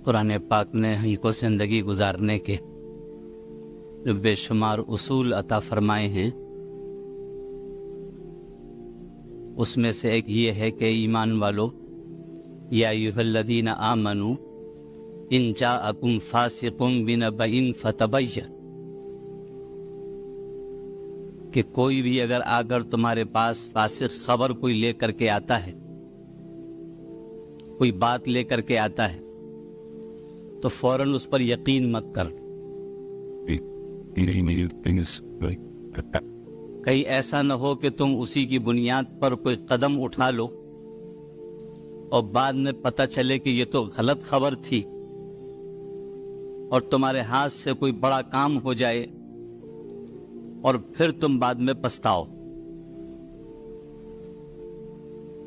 قرآن پاک نے ہم کو زندگی گزارنے کے جو بے شمار اصول عطا فرمائے ہیں، اس میں سے ایک یہ ہے کہ ایمان والو، یا ایھا الذین آمنوا ان جاءکم فاسق بنبأ فتبین، کہ کوئی بھی اگر تمہارے پاس فاسق خبر کوئی لے کر کے آتا ہے، کوئی بات لے کر کے آتا ہے، تو فوراً اس پر یقین مت کر۔ کہیں ایسا نہ ہو کہ تم اسی کی بنیاد پر کوئی قدم اٹھا لو اور بعد میں پتہ چلے کہ یہ تو غلط خبر تھی اور تمہارے ہاتھ سے کوئی بڑا کام ہو جائے اور پھر تم بعد میں پچھتاؤ۔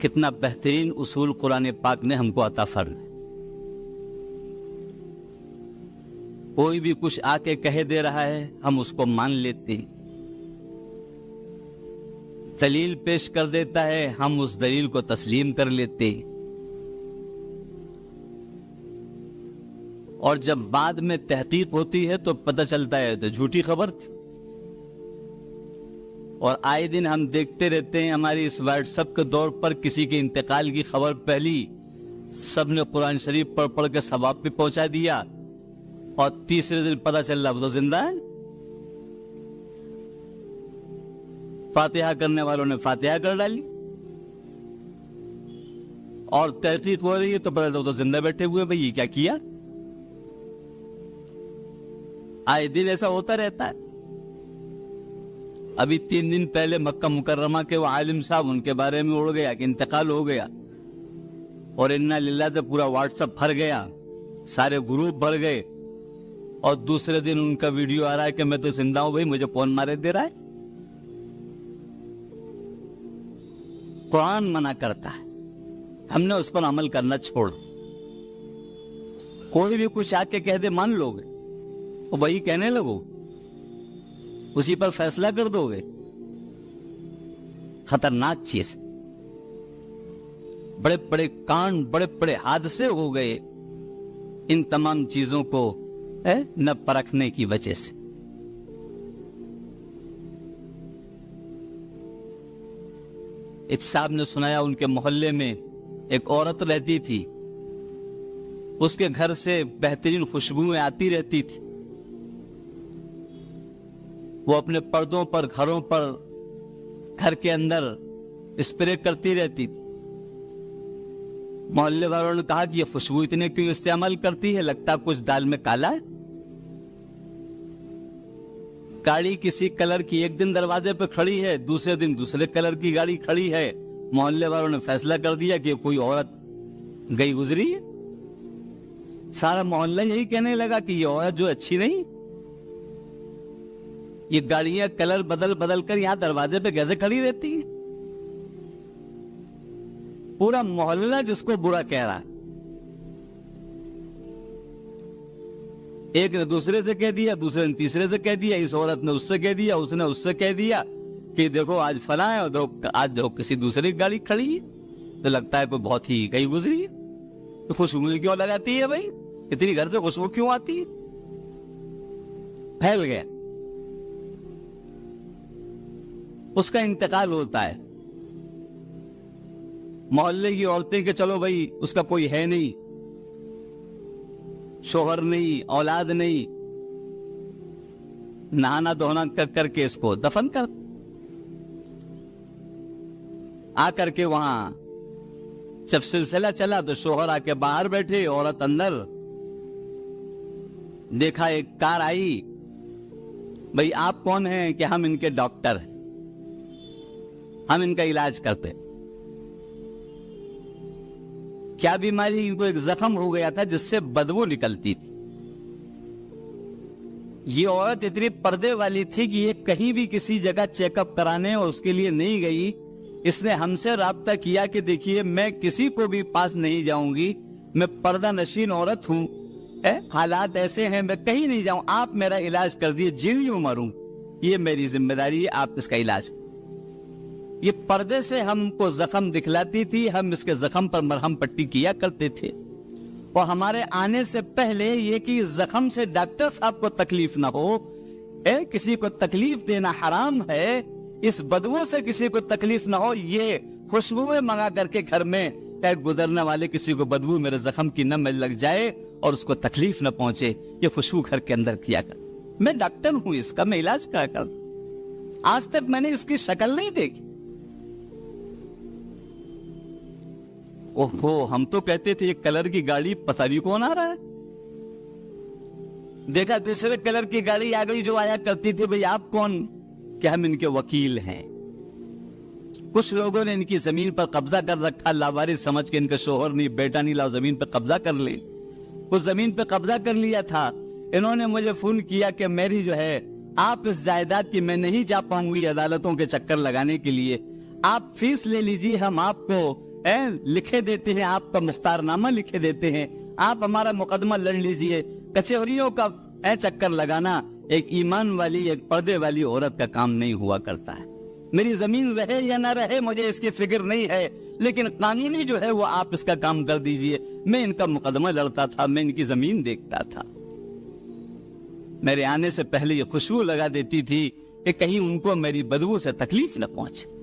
کتنا بہترین اصول قرآن پاک نے ہم کو عطا فرمایا۔ کوئی بھی کچھ آ کے کہہ دے رہا ہے، ہم اس کو مان لیتے ہیں۔ دلیل پیش کر دیتا ہے، ہم اس دلیل کو تسلیم کر لیتے ہیں، اور جب بعد میں تحقیق ہوتی ہے تو پتہ چلتا ہے تو جھوٹی خبر تھی۔ اور آئے دن ہم دیکھتے رہتے ہیں، ہماری اس واٹس ایپ کے دور پر کسی کے انتقال کی خبر پہلی سب نے قرآن شریف پڑھ پڑھ کے ثواب پہ پہنچا دیا، اور تیسرے دن پتہ چل رہا وہ تو زندہ ہے۔ فاتحہ کرنے والوں نے فاتحہ کر ڈالی، اور تحقیق ہو رہی ہے تو پتہ تو زندہ بیٹھے ہوئے، بھائی یہ کیا کیا؟ آئے دن ایسا ہوتا رہتا ہے۔ ابھی 3 دن پہلے مکہ مکرمہ کے وہ عالم صاحب، ان کے بارے میں اڑ گیا کہ انتقال ہو گیا، اور انا للہ سے پورا واٹس ایپ بھر گیا، سارے گروپ بھر گئے، اور دوسرے دن ان کا ویڈیو آ رہا ہے کہ میں تو زندہ ہوں، بھائی مجھے کون مارے دے رہا ہے؟ قرآن منع کرتا ہے، ہم نے اس پر عمل کرنا چھوڑ۔ کوئی بھی کچھ آ کے کہہ دے مان لو گے، اور وہی کہنے لگو، اسی پر فیصلہ کر دو گے۔ خطرناک چیز، بڑے بڑے کانڈ، بڑے بڑے حادثے ہو گئے ان تمام چیزوں کو نہ پرکھنے کی وجہ سے۔ ایک صاحب نے سنایا، ان کے محلے میں ایک عورت رہتی تھی، اس کے گھر سے بہترین خوشبوئیں آتی رہتی تھی، وہ اپنے پردوں پر، گھروں پر، گھر کے اندر اسپرے کرتی رہتی تھی۔ محلے والوں نے کہا کہ یہ خوشبو اتنے کیوں استعمال کرتی ہے، لگتا کچھ دال میں کالا ہے۔ گاڑی کسی کلر کی ایک دن دروازے پہ کھڑی ہے، دوسرے دن دوسرے کلر کی گاڑی کھڑی ہے۔ محلے والوں نے فیصلہ کر دیا کہ کوئی عورت گئی گزری ہے۔ سارا محلہ یہی کہنے لگا کہ یہ عورت جو اچھی نہیں، یہ گاڑیاں کلر بدل بدل کر یہاں دروازے پہ کیسے کھڑی رہتی ہیں؟ پورا محلہ جس کو برا کہہ رہا ہے۔ ایک نے دوسرے سے کہہ دیا، دوسرے نے تیسرے سے کہہ دیا، اس عورت نے اس سے کہہ دیا، اس نے اس سے کہہ دیا کہ دیکھو آج فلاں ہے، اور آج دیکھو کسی دوسری کی گاڑی کھڑی ہے، تو لگتا ہے کوئی بہت ہی گئی گزری ہے۔ تو خوشبو کیوں لگاتی ہے بھائی؟ اتنی گھر سے خوشبو کیوں آتی ہے؟ پھیل گیا، اس کا انتقال ہوتا ہے۔ محلے کی عورتیں کہ چلو بھائی اس کا کوئی ہے نہیں، شوہر نہیں، اولاد نہیں، نہانا دھونا کر کر کے اس کو دفن کر۔ آ کر کے وہاں جب سلسلہ چلا تو شوہر آ کے باہر بیٹھے، عورت اندر۔ دیکھا ایک کار آئی، بھائی آپ کون ہیں؟ کہ ہم ان کے ڈاکٹر ہیں، ہم ان کا علاج کرتے۔ کیا بیماری؟ ان کو ایک زخم ہو گیا تھا جس سے بدبو نکلتی تھی۔ یہ عورت اتنی پردے والی تھی کہ یہ کہیں بھی کسی جگہ چیک اپ کرانے اور اس کے لیے نہیں گئی۔ اس نے ہم سے رابطہ کیا کہ دیکھیے میں کسی کو بھی پاس نہیں جاؤں گی، میں پردہ نشین عورت ہوں، حالات ایسے ہیں میں کہیں نہیں جاؤں، آپ میرا علاج کر دیے، جیوں یوں مروں، یہ میری ذمہ داری ہے، آپ اس کا علاج کریں۔ یہ پردے سے ہم کو زخم دکھلاتی تھی، ہم اس کے زخم پر مرہم پٹی کیا کرتے تھے، اور ہمارے آنے سے پہلے یہ کہ زخم سے ڈاکٹر صاحب کو تکلیف نہ ہو، کسی کو تکلیف دینا حرام ہے، اس بدبو سے کسی کو تکلیف نہ ہو، یہ خوشبوئیں منگا کر کے گھر میں گزرنے والے کسی کو بدبو میرے زخم کی نہ لگ جائے اور اس کو تکلیف نہ پہنچے، یہ خوشبو گھر کے اندر کیا کر۔ میں ڈاکٹر ہوں، اس کا میں علاج کر آج تک میں نے اس کی شکل نہیں دیکھی۔ اوہو، ہم تو کہتے تھے یہ کلر کی گاڑی پتہ نہیں کون آ رہا ہے، دیکھا دوسرے کلر کی گاڑی آ گئی جو آیا کرتی تھی، بھئی آپ کون؟ کہ ہم ان کے وکیل ہیں۔ کچھ لوگوں نے ان کی زمین پر قبضہ کر رکھا، لاوارث سمجھ کے، ان کا شوہر نہیں، بیٹا نہیں، لاؤ زمین پہ قبضہ کر لے۔ اس زمین پہ قبضہ کر لیا تھا، انہوں نے مجھے فون کیا کہ میری جو ہے آپ اس جائیداد کی میں نہیں جا پاؤں گی عدالتوں کے چکر لگانے کے لیے، آپ فیس لے لیجیے، ہم آپ کو لکھے دیتے ہیں، آپ کا مختار نامہ لکھے دیتے ہیں، آپ ہمارا مقدمہ لڑ لیجیے۔ کچہریوں کا چکر لگانا ایک ایمان والی، ایک پردے والی عورت کا کام نہیں ہوا کرتا ہے۔ میری زمین رہے یا نہ رہے مجھے اس کی فکر نہیں ہے، لیکن قانونی جو ہے وہ آپ اس کا کام کر دیجئے۔ میں ان کا مقدمہ لڑتا تھا، میں ان کی زمین دیکھتا تھا، میرے آنے سے پہلے یہ خوشبو لگا دیتی تھی کہ کہیں ان کو میری بدبو سے تکلیف نہ پہنچے۔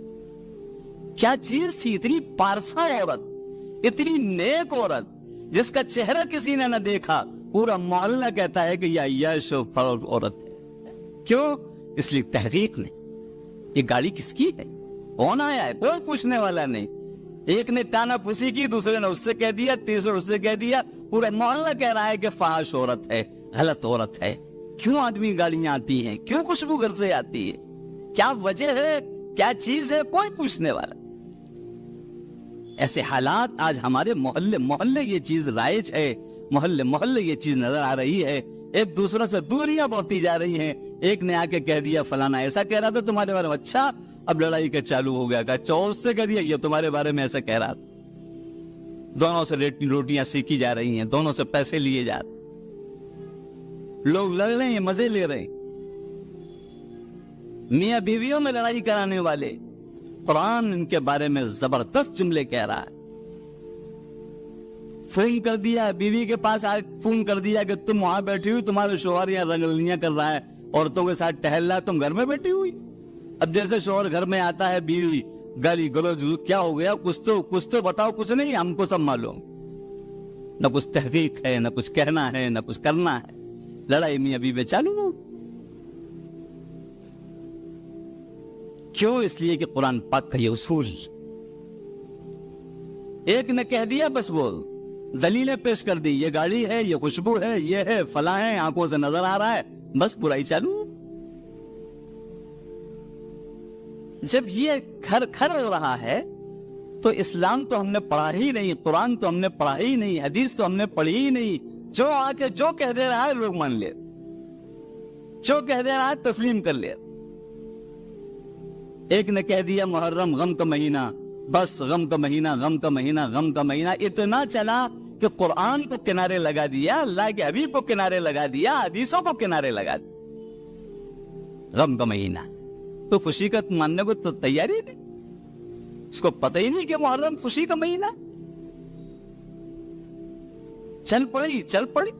کیا چیز تھی، اتنی پارسا عورت، اتنی نیک عورت، جس کا چہرہ کسی نے نہ دیکھا، پورا محلہ کہتا ہے کہ یہ عیاش و فروش عورت ہے۔ کیوں؟ اس لیے تحقیق نے، یہ گاڑی کس کی ہے، کون آیا ہے، کوئی پوچھنے والا نہیں۔ ایک نے تانا پھوسی کی، دوسرے نے اس سے کہہ دیا، تیسرے اس سے کہہ دیا، پورا محلہ کہہ رہا ہے کہ فحش عورت ہے، غلط عورت ہے۔ کیوں آدمی گاڑیاں آتی ہیں، کیوں خوشبو گھر سے آتی ہے، کیا وجہ ہے، کیا چیز ہے، کوئی پوچھنے والا۔ ایسے حالات آج ہمارے محلے یہ چیز رائج ہے، محلے یہ چیز نظر آ رہی ہے، ایک دوسرے سے دوریاں بڑھتی جا رہی ہیں۔ ایک نے آ کے کہہ دیا فلانا ایسا کہہ رہا تھا تمہارے بارے میں، اچھا، اب لڑائی کا چالو ہو گیا، کہا چور سے کہہ دیا یہ تمہارے بارے میں ایسا کہہ رہا تھا۔ دونوں سے روٹیاں سیکھی جا رہی ہیں، دونوں سے پیسے لیے جا رہے، لوگ لڑ رہے ہیں، مزے لے رہے ہیں۔ میاں بیویوں میں لڑائی کرانے والے، قرآن ان کے بارے میں زبردست جملے کہہ رہا ہے۔ فون کر دیا بیوی کے پاس، فون کر دیا کہ تم وہاں بیٹھی ہوئی، تمہارے شوہر یہاں رنگلیاں کر رہا ہے، عورتوں کے ساتھ ٹہل رہا ہے، تم گھر میں بیٹھی ہوئی۔ اب جیسے شوہر گھر میں آتا ہے، بیوی گالی گلوچ، کیا ہو گیا، کچھ تو بتاؤ، کچھ نہیں، ہم کو سب معلوم۔ نہ کچھ تحقیق ہے، نہ کچھ کہنا ہے، نہ کچھ کرنا ہے، لڑائی میاں بیوی چالو ہو۔ کیوں؟ اس لیے کہ قرآن پاک کا یہ اصول، ایک نے کہہ دیا بس وہ دلیلیں پیش کر دی، یہ گاڑی ہے، یہ خوشبو ہے، یہ ہے، فلاں ہے، آنکھوں سے نظر آ رہا ہے، بس برائی چالو۔ جب یہ گھر ہو رہا ہے تو اسلام تو ہم نے پڑھا ہی نہیں، قرآن تو ہم نے پڑھا ہی نہیں، حدیث تو ہم نے پڑھی ہی نہیں، جو آ کے جو کہہ دے رہا ہے لوگ مان لے، جو کہہ دے رہا ہے تسلیم کر لے۔ ایک نے کہہ دیا محرم غم کا مہینہ، بس غم کا مہینہ، غم کا مہینہ، غم کا مہینہ، اتنا چلا کہ قرآن کو کنارے لگا دیا، اللہ کے حبیب کو کنارے لگا دیا، حدیثوں کو کنارے لگا دیا۔ غم کا مہینہ تو خوشی کا ماننے کو تو تیاری نہیں، اس کو پتہ ہی نہیں کہ محرم خوشی کا مہینہ۔ چل پڑی،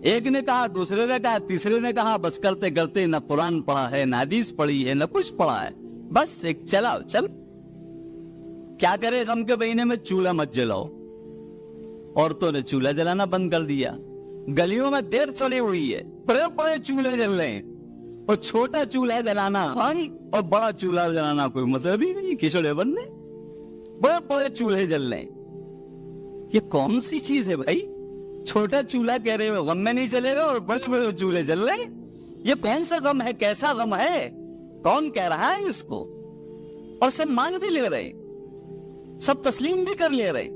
ایک نے کہا، دوسرے نے کہا، تیسرے نے کہا، بس کرتے کرتے نہ قرآن پڑھا ہے، نہ حدیث پڑھی ہے، نہ کچھ پڑھا ہے، بس ایک چل۔ کیا کرے غم کے مہینے میں؟ چولہا مت جلاؤ۔ عورتوں نے چولہا جلانا بند کر دیا، گلیوں میں دیر چلی ہوئی ہے، بڑے چولہے جل رہے ہیں، اور چھوٹا چولہا جلانا اور بڑا چولہا جلانا کوئی مطلب ہی نہیں، کھچڑے بننے، بڑے چولہے جل رہے ہیں۔ یہ کون سی چیز ہے بھائی؟ چھوٹا چولہا کہہ رہے ہو غم میں نہیں چلے گا، اور بڑے چولہے جل رہے ہیں، یہ کون سا غم ہے، کیسا غم ہے، کون کہہ رہا ہے اس کو؟ اور سب مان بھی لے رہے، سب تسلیم بھی کر لے رہے،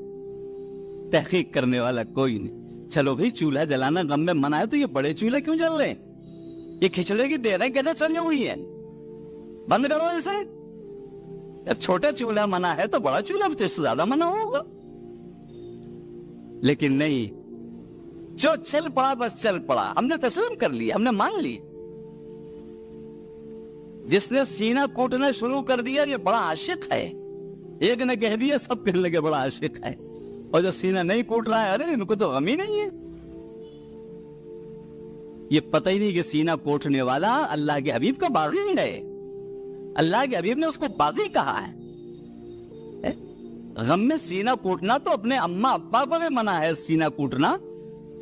تحقیق کرنے والا کوئی نہیں۔ چلو بھائی چولہا جلانا غم میں منع ہے تو یہ بڑے چولہے کیوں جل رہے ہیں؟ یہ کھچڑے کی دے رہے ہیں، کہتے چلی ہوئی ہے، بند کرو اسے۔ جب چھوٹا چولہا منع ہے تو بڑا چولہا تو اس سے زیادہ منع ہوگا، لیکن نہیں، جو چل پڑا بس چل پڑا، ہم نے تسلیم کر لیا، ہم نے مان لی۔ جس نے سینہ کوٹنا شروع کر دیا یہ بڑا عاشق ہے، ایک نے کہہ دیا سب کہنے لگے بڑا عاشق ہے، اور جو سینہ نہیں کوٹ رہا ہے ارے ان کو تو غم ہی نہیں ہے. یہ پتہ ہی نہیں کہ سینہ کوٹنے والا اللہ کے حبیب کا باغی ہے. اللہ کے حبیب نے اس کو باغی کہا ہے. غم میں سینہ کوٹنا تو اپنے اماں ابا کو بھی منع ہے سینہ کوٹنا,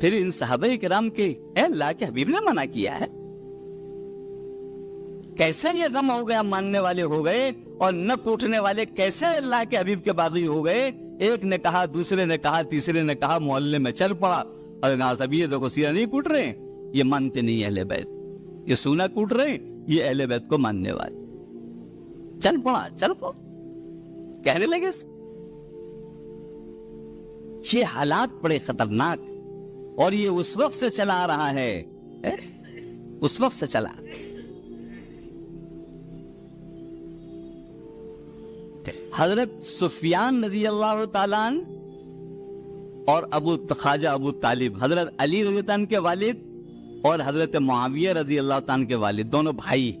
پھر ان صحابہ کرام کے اللہ کے حبیب نے منع کیا ہے. کیسے یہ غم ہو گیا ماننے والے ہو گئے اور نہ کوٹنے والے کیسے اللہ کے حبیب کے باغی ہو گئے. ایک نے کہا, دوسرے نے کہا, تیسرے نے کہا, محلے میں چل پڑا. اور نا سبھی دیکھو سینہ نہیں کوٹ رہے ہیں, یہ مانتے نہیں اہل بیت. یہ سینہ کوٹ رہے ہیں, یہ اہل بیت کو ماننے والے. چل پڑا کہنے لگے. یہ حالات بڑے خطرناک, اور یہ اس وقت سے چلا آ رہا ہے, اس وقت سے چلا. حضرت سفیان رضی اللہ تعالیٰ عنہ اور خواجہ ابو طالب, حضرت علی رضی اللہ عنہ کے والد اور حضرت معاویہ رضی اللہ تعالیٰ عنہ کے والد, دونوں بھائی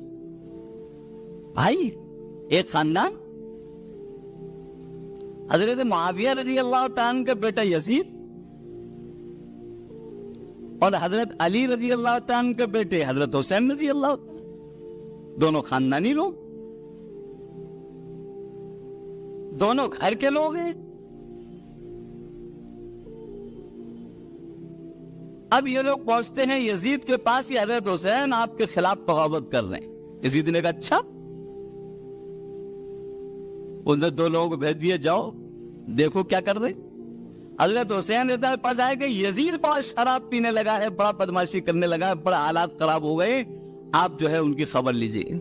ایک خاندان. حضرت معاویہ رضی اللہ تعالیٰ عنہ کا بیٹا یزید اور حضرت علی رضی اللہ تعالیٰ عنہ کے بیٹے حضرت حسین رضی اللہ تعالیٰ, دونوں خاندانی لوگ, دونوں گھر کے لوگ ہیں. اب یہ لوگ پہنچتے ہیں یزید کے پاس, یہ حضرت حسین آپ کے خلاف بغاوت کر رہے ہیں. یزید نے کہا اچھا. انہیں دو لوگوں کو بھیج دیے, جاؤ دیکھو کیا کر رہے. حضرت حسین کے پاس آئے کہ یزید بہت شراب پینے لگا ہے, بڑا بدماشی کرنے لگا ہے, بڑا حالات خراب ہو گئے, آپ جو ہے ان کی خبر لیجیے.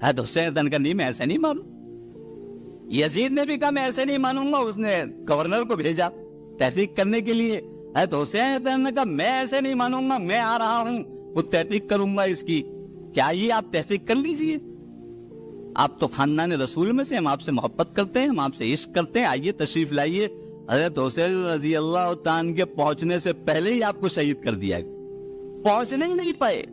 حضرت حسین کا نہیں, میں ایسے نہیں مانوں. یزید نے بھی کہا میں ایسے نہیں مانوں گا. اس نے گورنر کو بھیجا تحقیق کرنے کے لیے. حضرت حسین نے کہا میں ایسے نہیں مانوں گا, میں آ رہا ہوں, خود تحقیق کروں گا اس کی. کیا یہ آپ تحقیق کر لیجئے, آپ تو خاندان رسول میں سے, ہم آپ سے محبت کرتے ہیں, ہم آپ سے عشق کرتے ہیں, آئیے تشریف لائیے. حضرت حسین رضی اللہ تعالیٰ کے پہنچنے سے پہلے ہی آپ کو شہید کر دیا گیا. پہنچنے ہی نہیں پائے,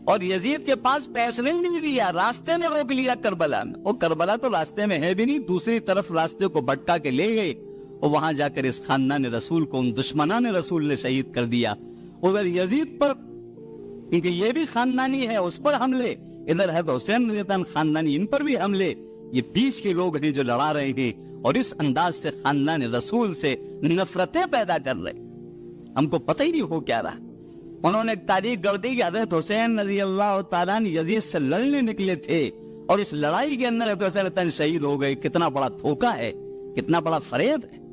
اور یزید کے پاس پہنچنے ہی نہیں دیا, راستے میں روک لیا کربلا میں. اور کربلا تو راستے میں ہے بھی نہیں, دوسری طرف راستے کو بھٹکا کے لے گئے, اور وہاں جا کر اس خاندان رسول کو ان دشمنان رسول نے شہید کر دیا. ادھر یزید پر, کیونکہ یہ بھی خاندانی ہے, اس پر حملے, ادھر حضرت حسین رضی اللہ عنہ خاندانی, ان پر بھی حملے. یہ بیچ کے لوگ ہیں جو لڑا رہے ہیں, اور اس انداز سے خاندان رسول سے نفرتیں پیدا کر رہے. ہم کو پتہ ہی نہیں ہو کیا رہا. انہوں نے ایک تاریخ گڑھ دی کہ حضرت حسین رضی اللہ تعالیٰ عنہ یزید سے لڑنے نکلے تھے, اور اس لڑائی کے اندر حضرت حسین رضی اللہ عنہ شہید ہو گئے. کتنا بڑا دھوکہ ہے, کتنا بڑا فریب ہے.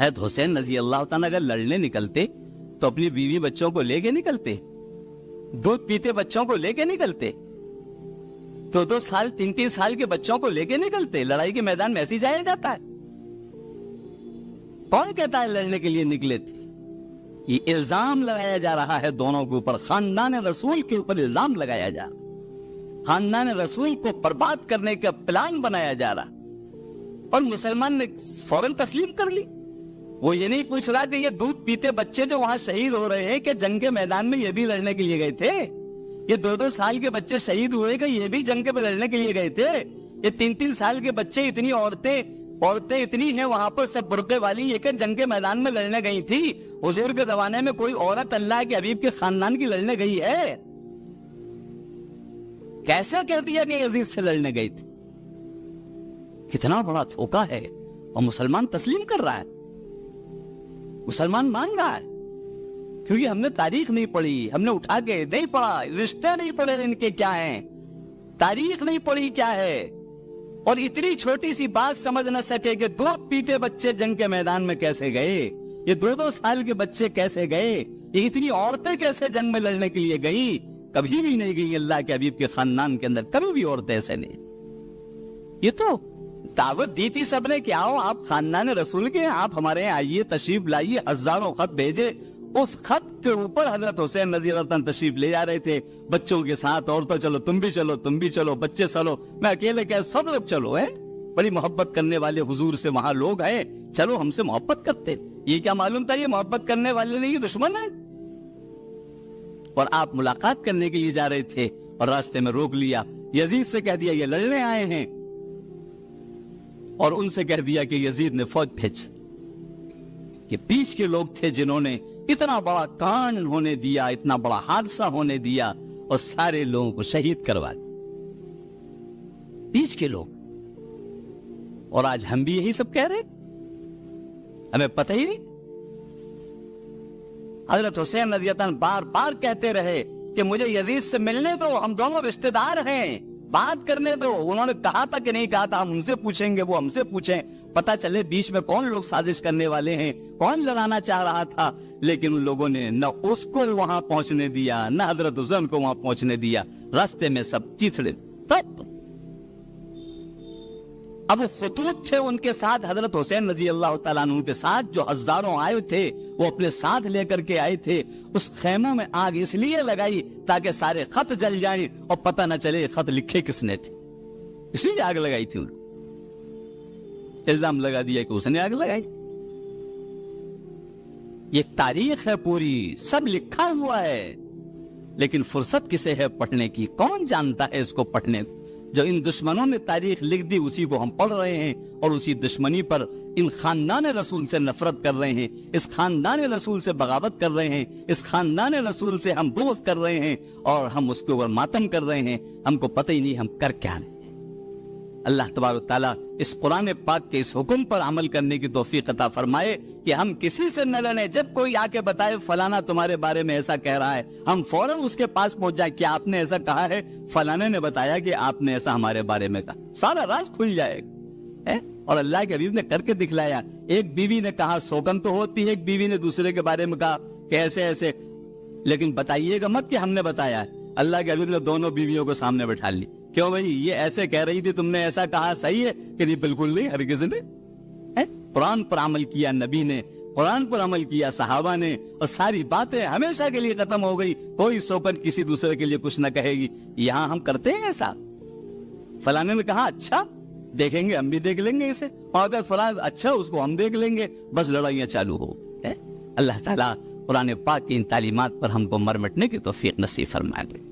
حضرت حسین رضی اللہ تعالیٰ اگر لڑنے نکلتے تو اپنی بیوی بچوں کو لے کے نکلتے, دودھ پیتے بچوں کو لے کے نکلتے, 2 سال 3 سال کے بچوں کو لے کے نکلتے. لڑائی کے میدان میں ایسے جایا جاتا ہے؟ کون کہتا ہے لڑنے کے لیے نکلے تھے؟ یہ الزام لگایا جا رہا ہے دونوں کے اوپر, خاندان رسول کے اوپر الزام لگایا جا رہا, خاندان رسول کو برباد کرنے کا پلان بنایا جا رہا. اور مسلمان نے فوراً تسلیم کر لی. وہ یہ نہیں پوچھ رہا کہ یہ دودھ پیتے بچے جو وہاں شہید ہو رہے ہیں کہ جنگ کے میدان میں یہ بھی لڑنے کے لیے گئے تھے. یہ 2 سال کے بچے شہید ہوئے کہ یہ بھی جنگ کے میں لڑنے کے لیے گئے تھے. یہ 3 سال کے بچے, اتنی عورتیں اتنی ہیں وہاں پر سب برقعے والی, یہ کہ جنگ کے میدان میں لڑنے گئی تھی. حضور کے زمانے میں کوئی عورت اللہ کے حبیب کے خاندان کی لڑنے گئی ہے؟ کیسے کہہ دیا کہ یزید سے لڑنے گئی تھی؟ کتنا بڑا دھوکہ ہے. اور مسلمان تسلیم کر رہا ہے, مسلمان مان رہا ہے, کیونکہ ہم نے تاریخ نہیں پڑھی, ہم نے اٹھا کے نہیں پڑھا, رشتے نہیں پڑھے ان کے کیا ہیں, تاریخ نہیں پڑھی کیا ہے. اور اتنی چھوٹی سی بات سمجھ نہ سکے کہ دودھ پیتے بچے جنگ کے میدان میں کیسے گئے, یہ 2 سال کے بچے کیسے گئے, یہ اتنی عورتیں کیسے جنگ میں لڑنے کے لیے گئی؟ کبھی بھی نہیں گئی اللہ کے حبیب کے خاندان کے اندر, کبھی بھی عورتیں ایسے نہیں. یہ تو دعوت دی تھی سب نے کہ آؤ آپ خاندان رسول کے, آپ ہمارے یہاں آئیے, تشریف لائیے. ہزاروں خط بھیجے, اس خط کے اوپر حضرت حسین رضی اللہ عنہ تشریف لے جا رہے تھے بچوں کے ساتھ. اور تو چلو تم بھی چلو, تم بھی چلو, بچے چلو, میں اکیلے کیا, سب لوگ چلو. ہے بڑی محبت کرنے والے حضور سے وہاں لوگ ہیں, چلو ہم سے محبت کرتے. یہ کیا معلوم تھا یہ محبت کرنے والے نہیں, یہ دشمن ہے. اور آپ ملاقات کرنے کے لیے جا رہے تھے اور راستے میں روک لیا, یزید سے کہہ دیا یہ لڑنے آئے ہیں. اور ان سے کہہ دیا کہ یزید نے فوج بھیج. یہ بیچ کے لوگ تھے جنہوں نے اتنا بڑا کانڈ ہونے دیا, اتنا بڑا حادثہ ہونے دیا اور سارے لوگوں کو شہید کروا دیا. بیچ کے لوگ. اور آج ہم بھی یہی سب کہہ رہے, ہمیں پتہ ہی نہیں. حضرت حسین رضی اللہ عنہ بار بار کہتے رہے کہ مجھے یزید سے ملنے دو, ہم دونوں رشتہ دار ہیں, بات کرنے دو. انہوں نے کہا تھا کہ نہیں کہا تھا, ہم ان سے پوچھیں گے, وہ ہم سے پوچھیں, پتہ چلے بیچ میں کون لوگ سازش کرنے والے ہیں, کون لڑانا چاہ رہا تھا. لیکن ان لوگوں نے نہ اس کو وہاں پہنچنے دیا, نہ حضرت حسین کو وہاں پہنچنے دیا. راستے میں سب چیتڑے. اب خطوط تھے ان کے ساتھ, حضرت حسین رضی اللہ تعالیٰ عنہ کے ساتھ, جو ہزاروں آئے تھے وہ اپنے ساتھ لے کر کے آئے تھے. اس خیمہ میں آگ اس لیے لگائی تاکہ سارے خط جل جائیں اور پتہ نہ چلے خط لکھے کس نے تھے, اس لیے آگ لگائی تھی. الزام لگا دیا کہ اس نے آگ لگائی. یہ تاریخ ہے پوری, سب لکھا ہوا ہے, لیکن فرصت کسے ہے پڑھنے کی؟ کون جانتا ہے اس کو پڑھنے کو؟ جو ان دشمنوں نے تاریخ لکھ دی اسی کو ہم پڑھ رہے ہیں, اور اسی دشمنی پر ان خاندان رسول سے نفرت کر رہے ہیں, اس خاندان رسول سے بغاوت کر رہے ہیں, اس خاندان رسول سے ہم بغض کر رہے ہیں, اور ہم اس کے اوپر ماتم کر رہے ہیں. ہم کو پتہ ہی نہیں ہم کر کیا رہے ہیں. اللہ تبارک و تعالیٰ اس قرآن پاک کے اس حکم پر عمل کرنے کی توفیق عطا فرمائے کہ ہم کسی سے نہ لڑیں. جب کوئی آ کے بتائے فلانا تمہارے بارے میں ایسا کہہ رہا ہے, ہم فوراً اس کے پاس پہنچ جائیں, کیا آپ نے ایسا کہا ہے؟ فلانے نے بتایا کہ آپ نے ایسا ہمارے بارے میں کہا. سارا راز کھل جائے گا. اور اللہ کے حبیب نے کر کے دکھلایا. ایک بیوی نے کہا سوگن تو ہوتی ہے, ایک بیوی نے دوسرے کے بارے میں کہا کہ ایسے ایسے, لیکن بتائیے گا مت کہ ہم نے بتایا ہے. اللہ کے حبیب نے دونوں بیویوں کو سامنے بٹھا لی. کیوں بھائی, یہ ایسے کہہ رہی تھی, تم نے ایسا کہا, صحیح ہے کہ نہیں؟ بالکل نہیں, ہرگز نے. قرآن پر عمل کیا نبی نے, قرآن پر عمل کیا صحابہ نے, اور ساری باتیں ہمیشہ کے لیے ختم ہو گئی. کوئی سوکن کسی دوسرے کے لیے کچھ نہ کہے گی. یہاں ہم کرتے ہیں ایسا. فلانے نے کہا اچھا دیکھیں گے, ہم بھی دیکھ لیں گے اسے, اور اگر فلاں اچھا اس کو ہم دیکھ لیں گے, بس لڑائیاں چالو ہو. اللہ تعالیٰ قرآن پاک کی ان تعلیمات پر ہم کو مر مٹنے کی توفیق نصیب فرمائے.